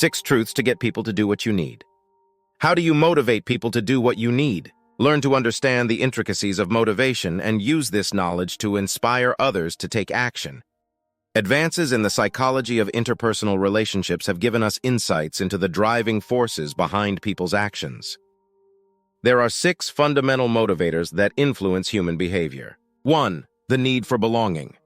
6 truths to get people to do what you need. How do you motivate people to do what you need? Learn to understand the intricacies of motivation and use this knowledge to inspire others to take action. Advances in the psychology of interpersonal relationships have given us insights into the driving forces behind people's actions. There are 6 fundamental motivators that influence human behavior. 1. The need for belonging.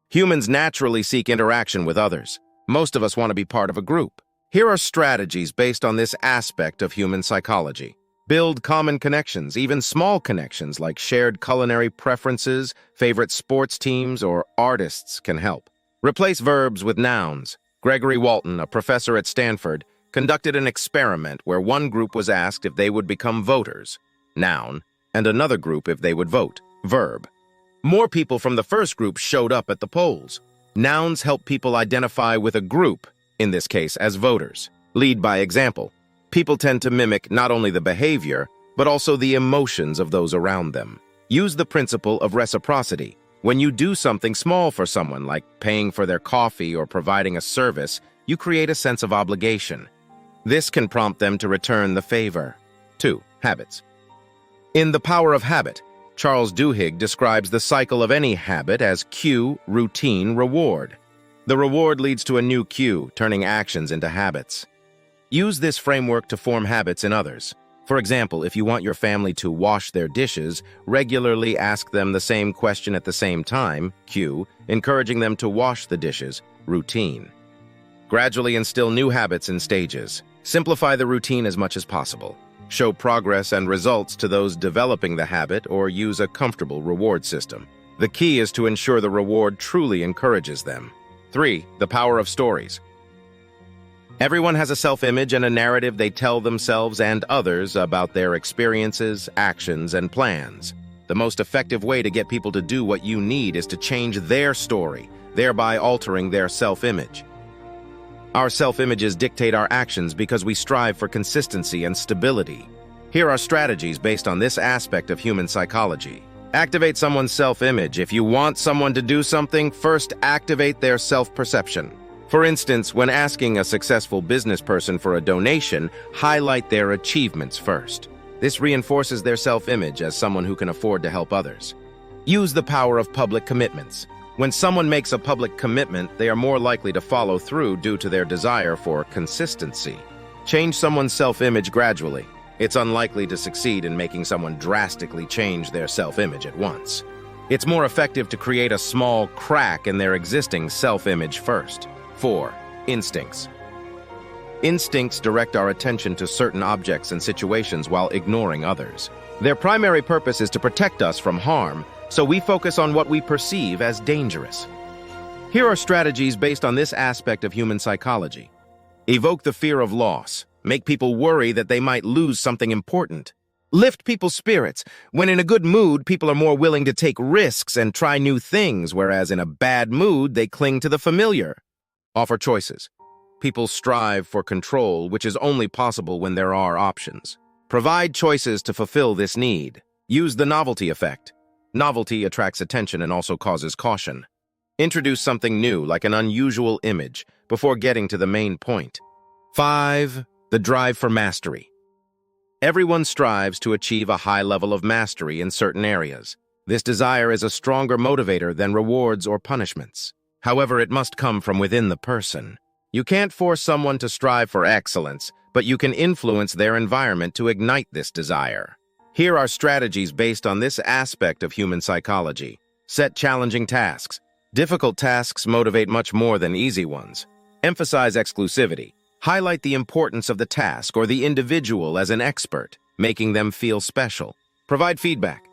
Humans naturally seek interaction with others. Most of us want to be part of a group. Here are strategies based on this aspect of human psychology. Build common connections, even small connections like shared culinary preferences, favorite sports teams, or artists can help. Replace verbs with nouns. Gregory Walton, a professor at Stanford, conducted an experiment where one group was asked if they would become voters, noun, and another group if they would vote, verb. More people from the first group showed up at the polls. Nouns help people identify with a group, in this case as voters. Lead by example. People tend to mimic not only the behavior, but also the emotions of those around them. Use the principle of reciprocity. When you do something small for someone, like paying for their coffee or providing a service, you create a sense of obligation. This can prompt them to return the favor. 2. Habits. In The Power of Habit, Charles Duhigg describes the cycle of any habit as cue, routine, reward. The reward leads to a new cue, turning actions into habits. Use this framework to form habits in others. For example, if you want your family to wash their dishes, regularly ask them the same question at the same time, cue, encouraging them to wash the dishes, routine. Gradually instill new habits in stages. Simplify the routine as much as possible. Show progress and results to those developing the habit or use a comfortable reward system. The key is to ensure the reward truly encourages them. 3. The power of stories. Everyone has a self-image and a narrative they tell themselves and others about their experiences, actions, and plans. The most effective way to get people to do what you need is to change their story, thereby altering their self-image. Our self-images dictate our actions because we strive for consistency and stability. Here are strategies based on this aspect of human psychology. Activate someone's self-image. If you want someone to do something, first activate their self-perception. For instance, when asking a successful business person for a donation, highlight their achievements first. This reinforces their self-image as someone who can afford to help others. Use the power of public commitments. When someone makes a public commitment, they are more likely to follow through due to their desire for consistency. Change someone's self-image gradually. It's unlikely to succeed in making someone drastically change their self-image at once. It's more effective to create a small crack in their existing self-image first. 4. Instincts. Instincts direct our attention to certain objects and situations while ignoring others. Their primary purpose is to protect us from harm, so we focus on what we perceive as dangerous. Here are strategies based on this aspect of human psychology. Evoke the fear of loss. Make people worry that they might lose something important. Lift people's spirits. When in a good mood, people are more willing to take risks and try new things, whereas in a bad mood, they cling to the familiar. Offer choices. People strive for control, which is only possible when there are options. Provide choices to fulfill this need. Use the novelty effect. Novelty attracts attention and also causes caution. Introduce something new, like an unusual image, before getting to the main point. 5. The drive for mastery. Everyone strives to achieve a high level of mastery in certain areas. This desire is a stronger motivator than rewards or punishments. However, it must come from within the person. You can't force someone to strive for excellence, but you can influence their environment to ignite this desire. Here are strategies based on this aspect of human psychology. Set challenging tasks. Difficult tasks motivate much more than easy ones. Emphasize exclusivity. Highlight the importance of the task or the individual as an expert, making them feel special. Provide feedback.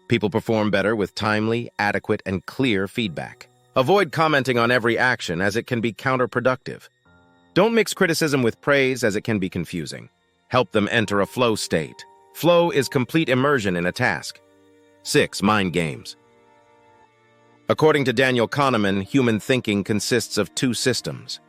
People perform better with timely, adequate, and clear feedback. Avoid commenting on every action as it can be counterproductive. Don't mix criticism with praise as it can be confusing. Help them enter a flow state. Flow is complete immersion in a task. 6. Mind games. According to Daniel Kahneman, human thinking consists of 2 systems.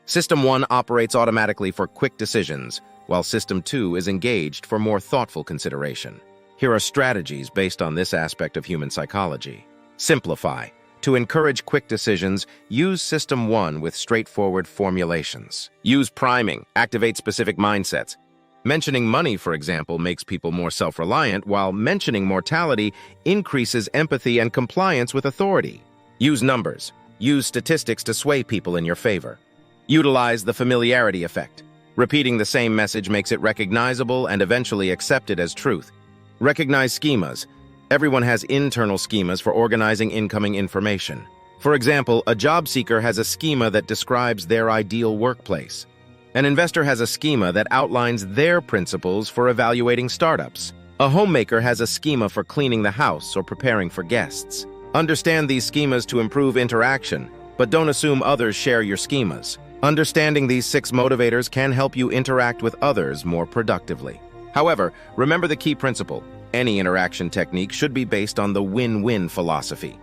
System 1 operates automatically for quick decisions, while System 2 is engaged for more thoughtful consideration. Here are strategies based on this aspect of human psychology. Simplify. To encourage quick decisions, use System 1 with straightforward formulations. Use priming, activate specific mindsets. Mentioning money, for example, makes people more self-reliant, while mentioning mortality increases empathy and compliance with authority. Use numbers. Use statistics to sway people in your favor. Utilize the familiarity effect. Repeating the same message makes it recognizable and eventually accepted as truth. Recognize schemas. Everyone has internal schemas for organizing incoming information. For example, a job seeker has a schema that describes their ideal workplace. An investor has a schema that outlines their principles for evaluating startups. A homemaker has a schema for cleaning the house or preparing for guests. Understand these schemas to improve interaction, but don't assume others share your schemas. Understanding these 6 motivators can help you interact with others more productively. However, remember the key principle. Any interaction technique should be based on the win-win philosophy.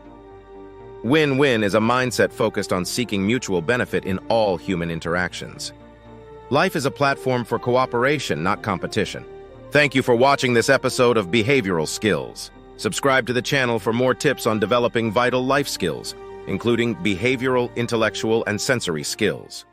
Win-win is a mindset focused on seeking mutual benefit in all human interactions. Life is a platform for cooperation, not competition. Thank you for watching this episode of Behavioral Skills. Subscribe to the channel for more tips on developing vital life skills, including behavioral, intellectual, and sensory skills.